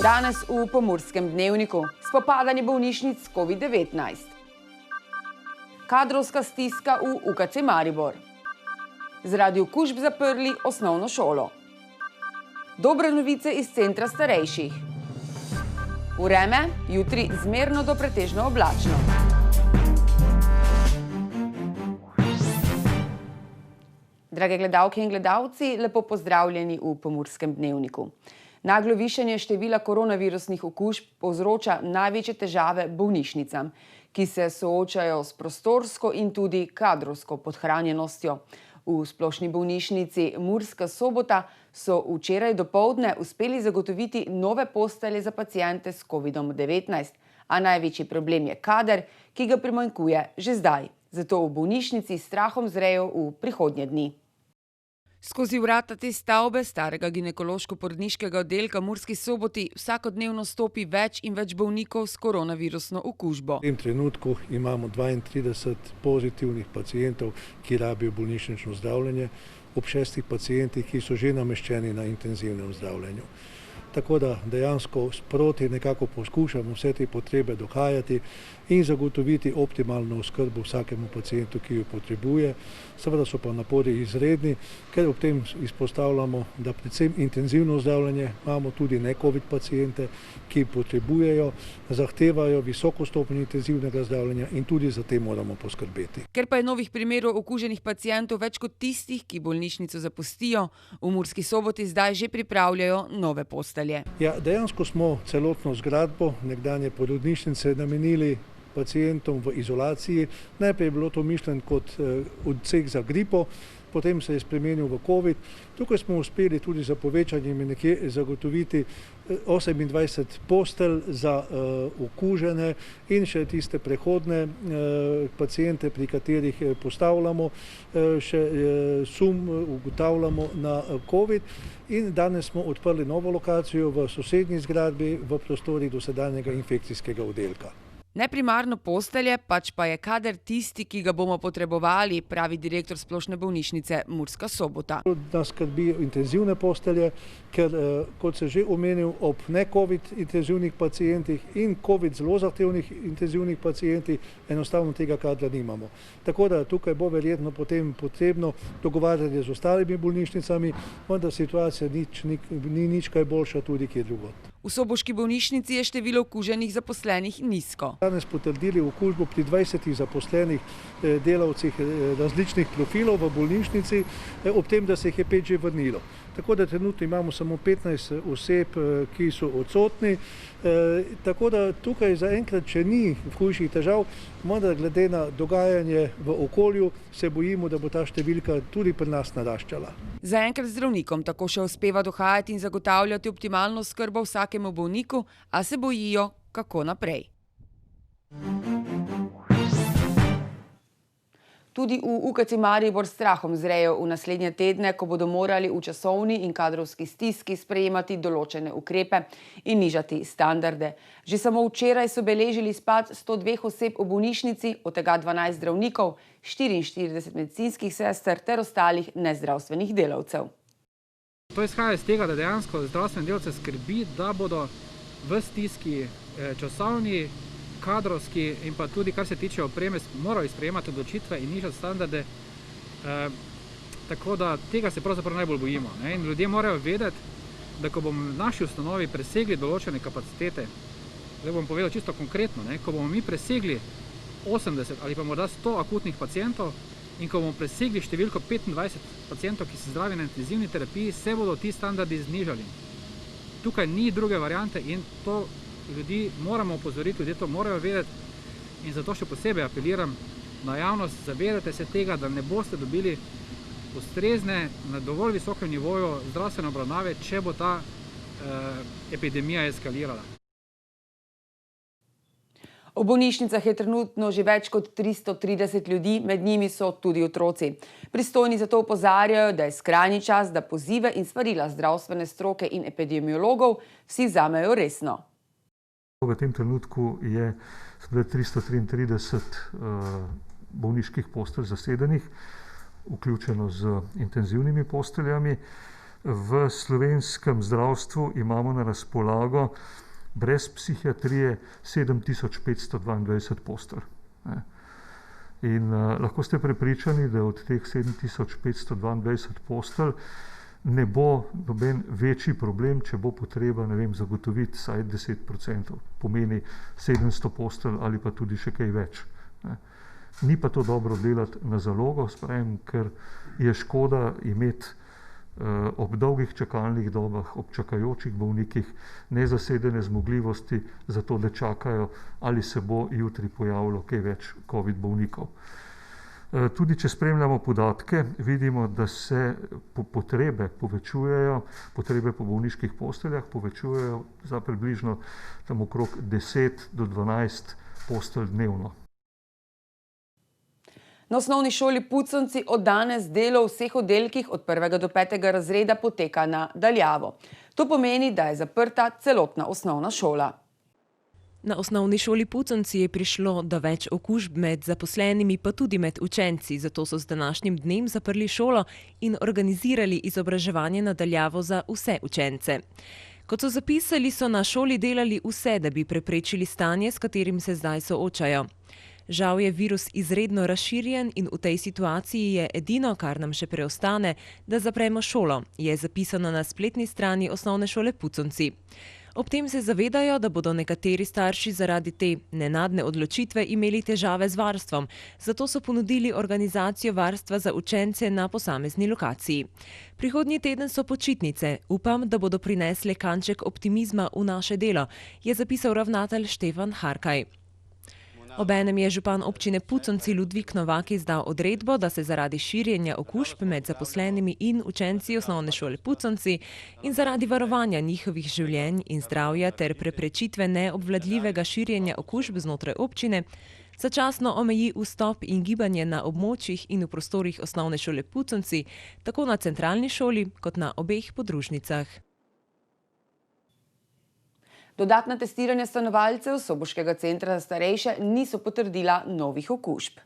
Danes v Pomurskem dnevniku spopadanje bolnišnic s COVID-19. Kadrovska stiska v UKC Maribor. Zaradi okužb zaprli osnovno šolo. Dobre novice iz centra starejših. Vreme jutri zmerno do pretežno oblačno. Drage gledalke in gledalci, lepo pozdravljeni v Pomurskem dnevniku. Naglo višanje števila koronavirusnih okužb povzroča največje težave bolnišnicam, ki se soočajo s prostorsko in tudi kadrovsko podhranjenostjo. V splošni bolnišnici Murska Sobota so včeraj dopoldne uspeli zagotoviti nove postelje za paciente s COVID-19, a največji problem je kader, ki ga primanjkuje že zdaj. Zato v bolnišnici s strahom zrejo v prihodnje dni. Skozi vrata te stavbe starega ginekološko-porodniškega oddelka v Murski Soboti vsakodnevno stopi več in več bolnikov s koronavirusno okužbo. V tem trenutku imamo 32 pozitivnih pacientov, ki rabijo bolnišnično zdravljenje, ob 6 pacijentih, ki so že nameščeni na intenzivnem zdravljenju. Tako da dejansko sproti nekako poskušamo vse te potrebe dohajati in zagotoviti optimalno oskrbo vsakemu pacientu, ki jo potrebuje. Seveda so pa napori izredni, ker ob tem izpostavljamo, da predvsem intenzivno zdravljenje imamo tudi ne-covid paciente, ki potrebujejo, zahtevajo visoko stopnjo intenzivnega zdravljenja in tudi za te moramo poskrbeti. Ker pa je novih primerov okuženih pacientov več kot tistih, ki bolnišnico zapustijo, v Murski Soboti zdaj že pripravljajo nove postelje. Ja, dejansko smo celotno zgradbo nekdanje porodnišnice namenili pacientom v izolaciji. Najprej je bilo to mišljeno kot odsek za gripo, potem se je spremenil v COVID. Tukaj smo uspeli tudi za povečanjem nekje zagotoviti 28 postelj za okužene in še tiste prehodne paciente, pri katerih postavljamo, še sum ugotavljamo na COVID. In danes smo odprli novo lokacijo v sosednji zgradbi v prostorih dosedanjega infekcijskega oddelka. Ne primarno postelje, pač pa je kader tisti, ki ga bomo potrebovali, pravi direktor splošne bolnišnice Murska Sobota. Nas skrbijo intenzivne postelje, ker, kot se že omenil, ob ne-covid intenzivnih pacientih in covid zelo zahtevnih intenzivnih pacientih enostavno tega kadra nimamo. Tako da tukaj bo verjetno potem potrebno dogovarjati z ostalimi bolnišnicami, vendar situacija ni nič kaj boljša tudi kje drugod. V soboški bolnišnici je število okuženih zaposlenih nizko. Danes potrdili okužbo pri 20 zaposlenih delavcih različnih profilov v bolnišnici, ob tem, da se jih je 5 že vrnilo. Tako da trenutno imamo samo 15 oseb, ki so odsotni. Tako da tukaj zaenkrat, če ni hujših težav, vendar glede na dogajanje v okolju, se bojimo, da bo ta številka tudi pri nas naraščala. Zaenkrat zdravnikom tako še uspeva dohajati in zagotavljati optimalno oskrbo vsakemu bolniku, a se bojijo, kako naprej. Tudi v UKC Maribor s strahom zrejo v naslednje tedne, ko bodo morali v časovni in kadrovski stiski sprejemati določene ukrepe in nižati standarde. Že samo včeraj so beležili izpad 102 oseb v bolnišnici, od tega 12 zdravnikov, 44 medicinskih sester ter ostalih nezdravstvenih delavcev. To izhaja iz tega, da dejansko zdravstvene delavce skrbi, da bodo v stiski časovni, kadrovski in pa tudi, kar se tiče opreme, morali sprejemati odločitve in nižati standarde. Tako da tega se pravzaprav najbolj bojimo. In ljudje morajo vedeti, da ko bomo v naši ustanovi presegli določene kapacitete, zdaj bom povedal čisto konkretno, ko bomo mi presegli 80 ali pa morda 100 akutnih pacientov in ko bomo presegli številko 25 pacientov, ki so zdravi na intenzivni terapiji, se bodo ti standardi znižali. Tukaj ni druge variante in to ljudi moramo opozoriti, ljudje to morajo vedeti in zato še posebej apeliram na javnost, zavedajte se tega, da ne boste dobili ustrezne, na dovolj visokem nivoju zdravstvene obravnave, če bo ta epidemija eskalirala. V bolnišnicah je trenutno že več kot 330 ljudi, med njimi so tudi otroci. Pristojni zato opozarjajo, da je skrajni čas, da pozive in svarila zdravstvene stroke in epidemiologov vsi vzamejo resno. V tem trenutku je 333 bolniških postelj zasedenih, vključeno z intenzivnimi posteljami. v slovenskem zdravstvu imamo na razpolago brez psihiatrije 7522 postelj. In lahko ste prepričani, da od teh 7522 postelj ne bo noben večji problem, če bo potreba, zagotoviti vsaj 10%, pomeni 700 postelj ali pa tudi še kaj več. Ni pa to dobro delati na zalogo, ker je škoda imeti ob dolgih čakalnih dobah, ob čakajočih bolnikih nezasedene zmogljivosti za to, da čakajo, ali se bo jutri pojavilo kaj več COVID bolnikov. Tudi če spremljamo podatke, vidimo, da se potrebe povečujejo, potrebe po bolniških posteljah povečujejo za približno tam okrog 10 do 12 postelj dnevno. Na osnovni šoli Puconci od danes delo v vseh oddelkih od 1. do 5. razreda poteka na daljavo. To pomeni, da je zaprta celotna osnovna šola. Na osnovni šoli Puconci je prišlo do več okužb med zaposlenimi, pa tudi med učenci, zato so z današnjim dnem zaprli šolo in organizirali izobraževanje na daljavo za vse učence. Kot so zapisali, so na šoli delali vse, da bi preprečili stanje, s katerim se zdaj soočajo. Žal je virus izredno razširjen in v tej situaciji je edino, kar nam še preostane, da zapremo šolo, je zapisano na spletni strani osnovne šole Puconci. Ob tem se zavedajo, da bodo nekateri starši zaradi te nenadne odločitve imeli težave z varstvom, zato so ponudili organizacijo varstva za učence na posamezni lokaciji. Prihodnji teden so počitnice, upam, da bodo prinesle kanček optimizma v naše delo, je zapisal ravnatelj Štefan Harkaj. Obenem je župan občine Puconci Ludvik Novak izdal odredbo, da se zaradi širjenja okužb med zaposlenimi in učenci osnovne šole Puconci in zaradi varovanja njihovih življenj in zdravja ter preprečitve neobvladljivega širjenja okužb znotraj občine začasno omeji vstop in gibanje na območjih in v prostorih osnovne šole Puconci, tako na centralni šoli kot na obeh podružnicah. Dodatna testiranja stanovalcev Soboškega centra za starejše niso potrdila novih okužb.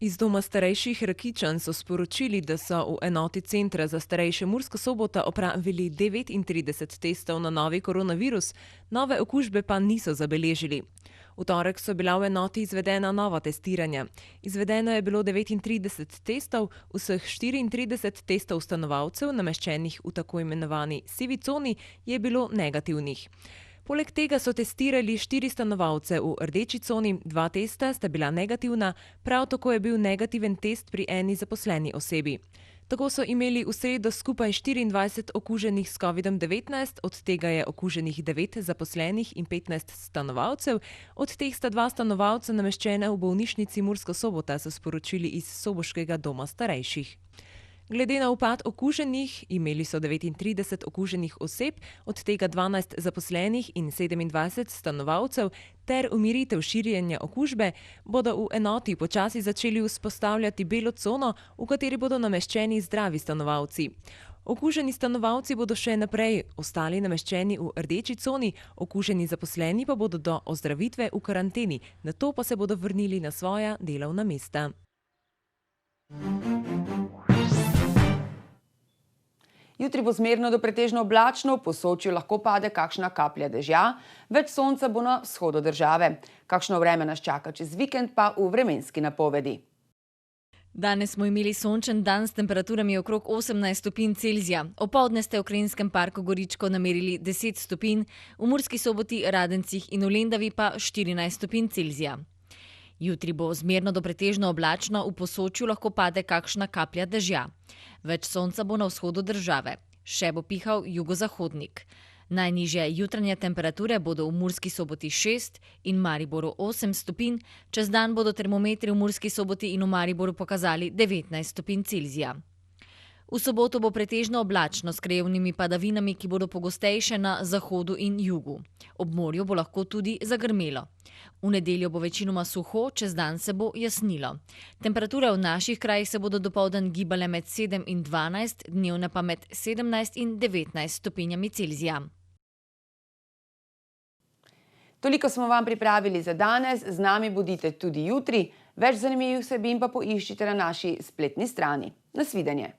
Iz doma starejših Rakičan so sporočili, da so v enoti centra za starejše Murska Sobota opravili 39 testov na novi koronavirus, nove okužbe pa niso zabeležili. V torek so bila v enoti izvedena nova testiranja. Izvedeno je bilo 39 testov, vseh 34 testov stanovalcev, nameščenih v tako imenovani sivi coni, je bilo negativnih. Poleg tega so testirali 4 stanovalce v rdeči coni, 2 testa sta bila negativna, prav tako je bil negativen test pri eni zaposleni osebi. Tako so imeli v sredo skupaj 24 okuženih s COVID-19, od tega je okuženih 9 zaposlenih in 15 stanovalcev, od teh sta 2 stanovalca nameščena v bolnišnici Murska Sobota, so sporočili iz Soboškega doma starejših. Glede na upad okuženih, imeli so 39 okuženih oseb, od tega 12 zaposlenih in 27 stanovalcev, ter umiritev širjenja okužbe, bodo v enoti počasi začeli vzpostavljati belo cono, v kateri bodo nameščeni zdravi stanovalci. Okuženi stanovalci bodo še naprej ostali nameščeni v rdeči coni, okuženi zaposleni pa bodo do ozdravitve v karanteni, nato pa se bodo vrnili na svoja delovna mesta. Jutri bo zmerno do pretežno oblačno, v Posočju lahko pade kakšna kaplja dežja, več sonca bo na vzhodu države. Kakšno vreme nas čaka čez vikend pa v vremenski napovedi. Danes smo imeli sončen dan s temperaturami okrog 18 stopinj Celzija. Opoldne ste v Krajinskem parku Goričko namerili 10 stopinj, v Murski Soboti, Radencih in v Lendavi pa 14 stopinj Celzija. Jutri bo zmerno do pretežno oblačno, v Posočju lahko pade kakšna kaplja dežja. Več sonca bo na vzhodu države. Še bo pihal jugozahodnik. Najnižje jutranje temperature bodo v Murski Soboti 6 in Mariboru 8 stopinj, čez dan bodo termometri v Murski Soboti in v Mariboru pokazali 19 stopinj Celzija. V soboto bo pretežno oblačno s krajevnimi padavinami, ki bodo pogostejše na zahodu in jugu. Ob morju bo lahko tudi zagrmelo. V nedeljo bo večinoma suho, čez dan se bo jasnilo. Temperature v naših krajih se bodo dopoldan gibale med 7 in 12, dnevne pa med 17 in 19 stopinjami Celzija. Toliko smo vam pripravili za danes, z nami bodite tudi jutri. Več zanimivih vsebin pa poiščite na naši spletni strani. Nasvidenje.